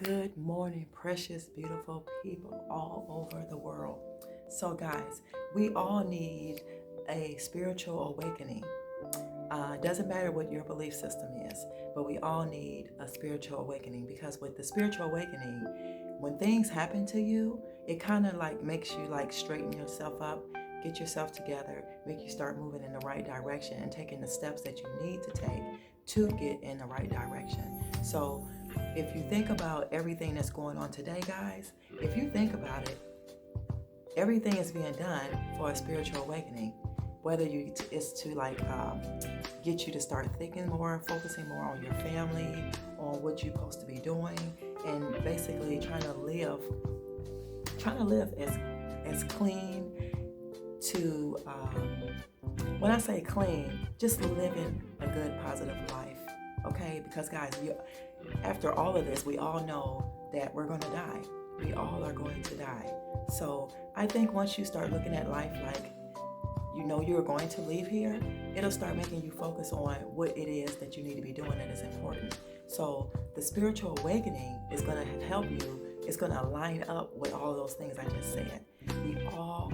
Good morning, precious, beautiful people all over the world. So, guys, we all need a spiritual awakening. Doesn't matter what your belief system is, but we all need a spiritual awakening, because with the spiritual awakening, when things happen to you, it kind of like makes you like straighten yourself up, get yourself together, make you start moving in the right direction and taking the steps that you need to take to get in the right direction. So if you think about everything that's going on today, guys, if you think about it, everything is being done for a spiritual awakening. Whether it's to get you to start thinking more, focusing more on your family, on what you're supposed to be doing, and basically trying to live as clean to when I say clean, just living a good, positive life. Okay, because guys, after all of this, we all know that we're going to die. We all are going to die. So I think once you start looking at life like you know you're going to leave here, it'll start making you focus on what it is that you need to be doing that is important. So the spiritual awakening is going to help you. It's going to line up with all those things I just said. We all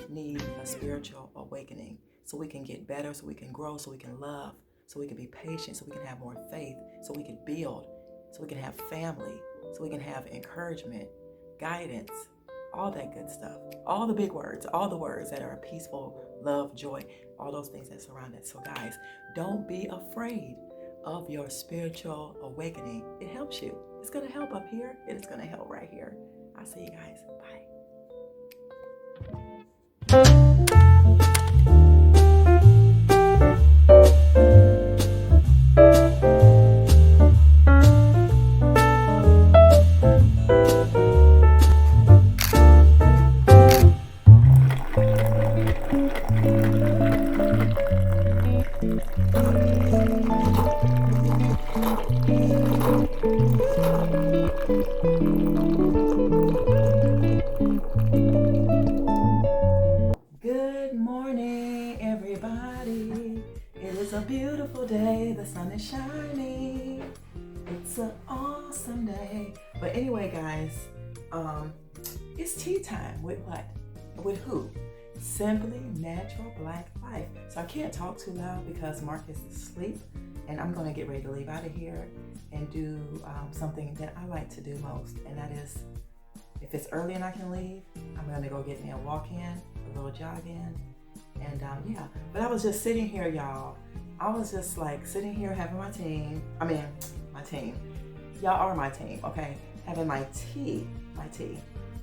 need a spiritual awakening so we can get better, so we can grow, so we can love, so we can be patient, so we can have more faith, so we can build, so we can have family, so we can have encouragement, guidance, all that good stuff. All the big words, all the words that are peaceful, love, joy, all those things that surround it. So guys, don't be afraid of your spiritual awakening. It helps you. It's going to help up here. It is going to help right here. I'll see you guys. Bye. Good morning, everybody. It is a beautiful day. The sun is shining. It's an awesome day. But anyway, guys, it's tea time with what? With who? Simply Natural Black Life. So I can't talk too loud because Marcus is asleep, and I'm going to get ready to leave out of here and do something that I like to do most, and that is, if it's early and I can leave, I'm going to go get me a walk-in, a little jog-in, and yeah. But I was just sitting here, y'all. I was just like sitting here having my team. Y'all are my team, okay? Having my tea.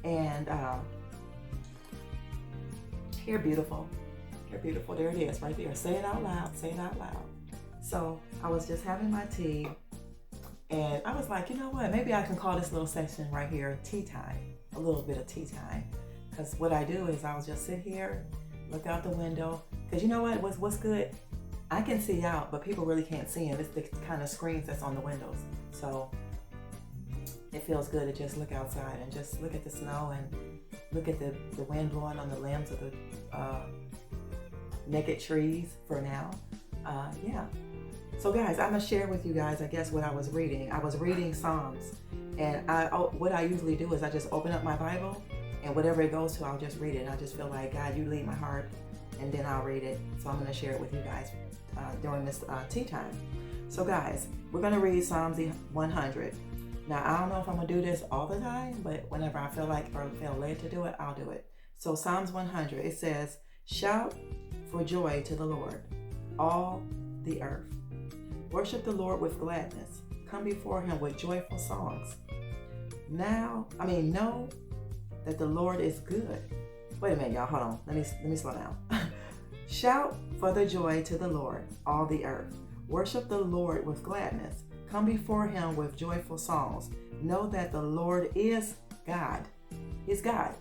And here, beautiful. There it is, right there. Say it out loud. So I was just having my tea, and I was like, you know what? Maybe I can call this little section right here tea time. A little bit of tea time. Because what I do is I'll just sit here, look out the window. Because you know what? What's good? I can see out, but people really can't see them. It's the kind of screens that's on the windows. So it feels good to just look outside and just look at the snow and look at the wind blowing on the limbs of the naked trees for now. Yeah. So guys, I'm going to share with you guys, I guess, what I was reading. I was reading Psalms. And what I usually do is I just open up my Bible, and whatever it goes to, I'll just read it. And I just feel like, God, you lead my heart, and then I'll read it. So I'm going to share it with you guys during this tea time. So guys, we're going to read Psalms 100. Now, I don't know if I'm going to do this all the time, but whenever I feel like or feel led to do it, I'll do it. So Psalms 100, it says, "Shout for joy to the Lord, all the earth. Worship the Lord with gladness. Come before him with joyful songs. Know that the Lord is good." Wait a minute, y'all. Hold on. Let me slow down. "Shout for the joy to the Lord, all the earth. Worship the Lord with gladness. Come before him with joyful songs. Know that the Lord is God." He's God.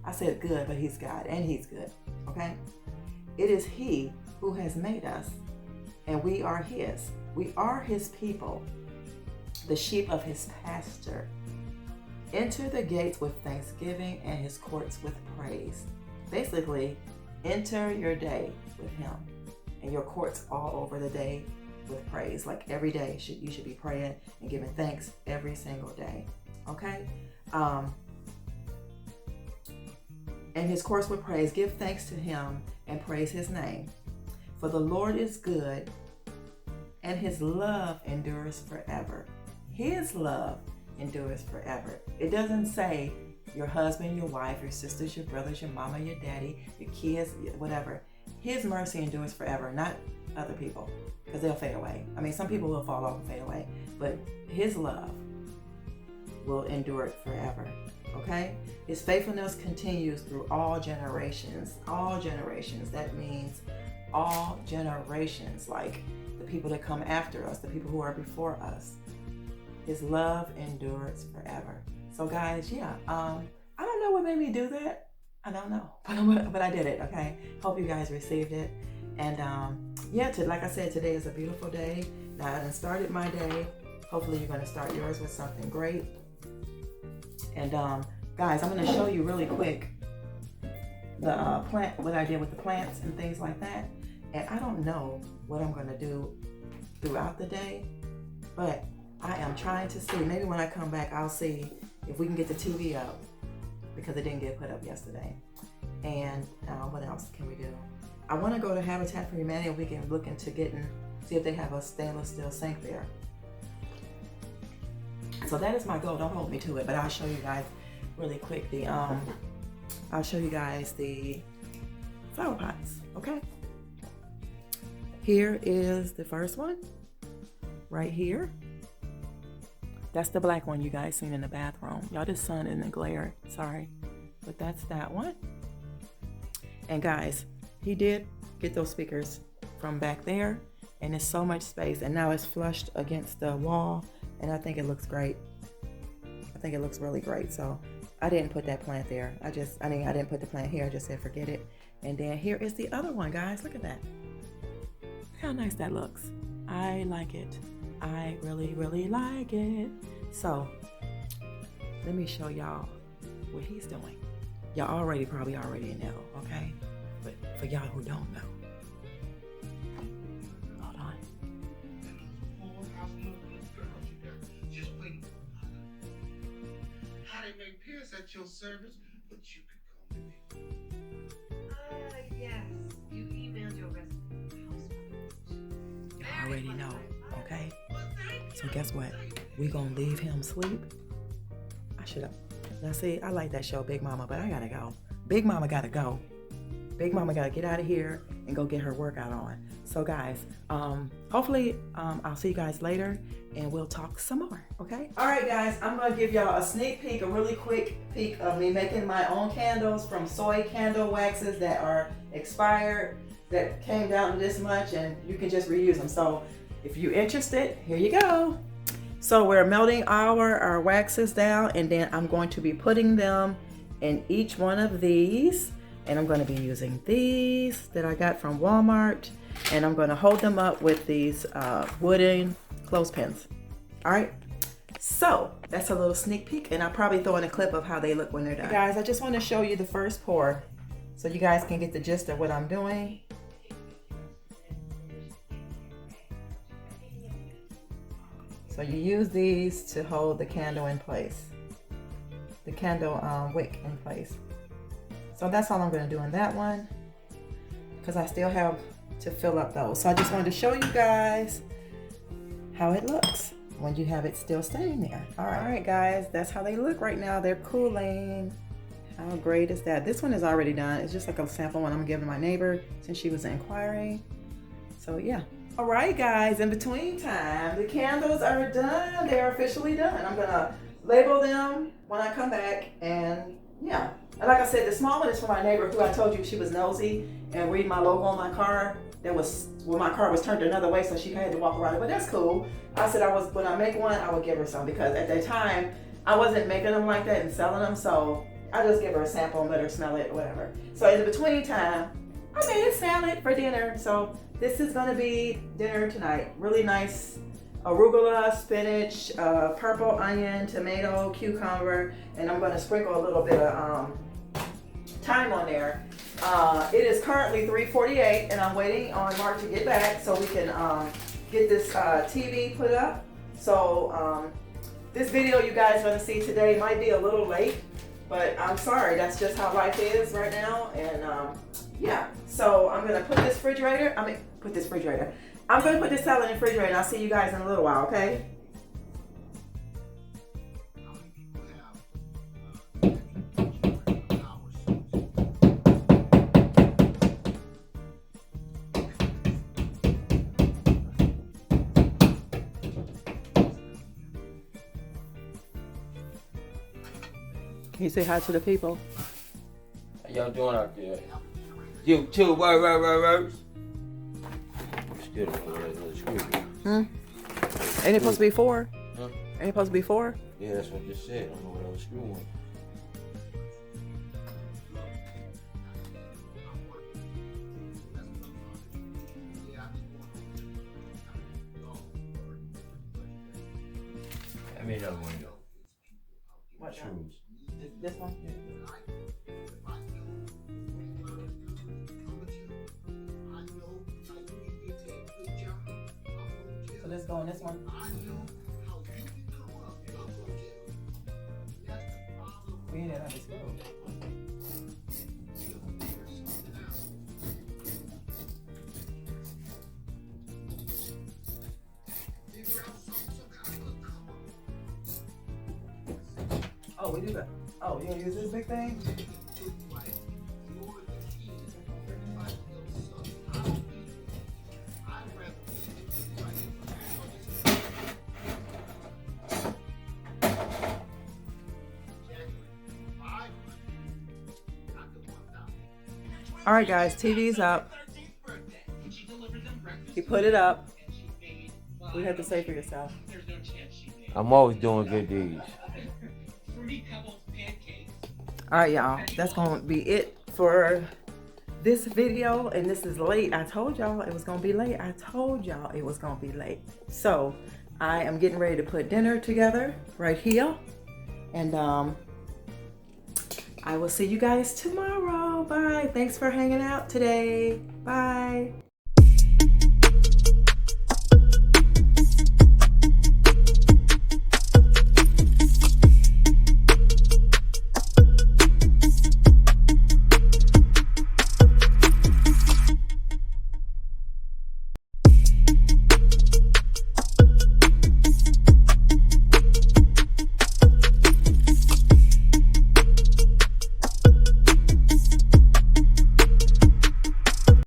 I said good, but he's God, and he's good. Okay? "It is he who has made us, and we are his. We are his people, the sheep of his pasture. Enter the gates with thanksgiving and his courts with praise." Basically, enter your day with him and your courts all over the day with praise. Like every day, you should be praying and giving thanks every single day. Okay. And his course with praise. Give thanks to him and praise his name. For the Lord is good, and his love endures forever. His love endures forever. It doesn't say your husband, your wife, your sisters, your brothers, your mama, your daddy, your kids, whatever. His mercy endures forever, not other people, because they'll fade away. I mean, some people will fall off and fade away, but his love will endure it forever. Okay? His faithfulness continues through all generations. All generations. That means all generations, like the people that come after us, the people who are before us. His love endures forever. So guys, yeah, I don't know what made me do that. I don't know, but I did it, okay? Hope you guys received it. And yeah, like I said, today is a beautiful day. Now I done started my day. Hopefully you're gonna start yours with something great. And guys, I'm gonna show you really quick the plant, what I did with the plants and things like that. And I don't know what I'm gonna do throughout the day, but I am trying to see, maybe when I come back, I'll see if we can get the TV up, because it didn't get put up yesterday. And what else can we do? I want to go to Habitat for Humanity, and we can look into see if they have a stainless steel sink there. So that is my goal. Don't hold me to it, but I'll show you guys really quick I'll show you guys the flower pots, okay? Here is the first one, right here. That's the black one you guys seen in the bathroom. Y'all, this sun in the glare, sorry. But that's that one. And guys, he did get those speakers from back there, and there's so much space, and now it's flushed against the wall, and I think it looks great. I think it looks really great. So I didn't put that plant there. I didn't put the plant here. I just said forget it. And then here is the other one, guys. Look at that. Look how nice that looks. I like it. I really, really like it. So let me show y'all what he's doing. Y'all probably already know, okay? But for y'all who don't know, hold on. How they make peers at your service, but you could come to me. Yes. You emailed your resume. Y'all already know, okay? So guess what? We gonna leave him sleep. I should have. Now see, I like that show, Big Mama, but I gotta go. Big Mama gotta go. Big Mama gotta get out of here and go get her workout on. So guys, hopefully I'll see you guys later, and we'll talk some more, okay? All right, guys, I'm gonna give y'all a sneak peek, a really quick peek of me making my own candles from soy candle waxes that are expired, that came down to this much, and you can just reuse them. So if you're interested, here you go. So we're melting our waxes down, and then I'm going to be putting them in each one of these, and I'm going to be using these that I got from Walmart, and I'm going to hold them up with these wooden clothespins. All right, so that's a little sneak peek, and I'll probably throw in a clip of how they look when they're done. Hey guys, I just want to show you the first pour so you guys can get the gist of what I'm doing. So you use these to hold the candle in place, the candle wick in place. So that's all I'm going to do in that one, because I still have to fill up those. So I just wanted to show you guys how it looks when you have it still staying there. All right, guys, that's how they look right now. They're cooling. How great is that? This one is already done. It's just like a sample one I'm giving my neighbor since she was inquiring. So yeah. All right, guys, in between time, the candles are done. They're officially done. I'm gonna label them when I come back, and yeah. And like I said, the small one is for my neighbor who I told you she was nosy and read my logo on my car. My car was turned another way, so she had to walk around it, but that's cool. I said when I make one, I would give her some, because at that time, I wasn't making them like that and selling them, so I just give her a sample and let her smell it or whatever. So in the between time, I made a salad for dinner, so this is gonna be dinner tonight. Really nice arugula, spinach, purple onion, tomato, cucumber, and I'm gonna sprinkle a little bit of thyme on there. It is currently 3:48, and I'm waiting on Mark to get back so we can get this TV put up. So this video you guys are gonna see today might be a little late, but I'm sorry, that's just how life is right now. And yeah, so I'm gonna put this refrigerator, I'm gonna put this salad in the refrigerator, and I'll see you guys in a little while, okay? Can you say hi to the people? How y'all doing out there? You too, right. Still don't know where that screw. Ain't it supposed to be 4? Huh? Ain't it supposed to be 4? Yeah, that's what I just said. I don't know where that screw went. I made another one. What? Screws. This one? So let's go on this one. We ain't have to screw. Oh, we do that. Oh, you gonna use this big thing? All right, guys, TV's up. You put it up. What do you have to say for yourself? I'm always doing good deeds. All right, y'all, that's gonna be it for this video, and this is late. I told y'all it was gonna be late. So I am getting ready to put dinner together right here, and I will see you guys tomorrow. Bye. Thanks for hanging out today. Bye.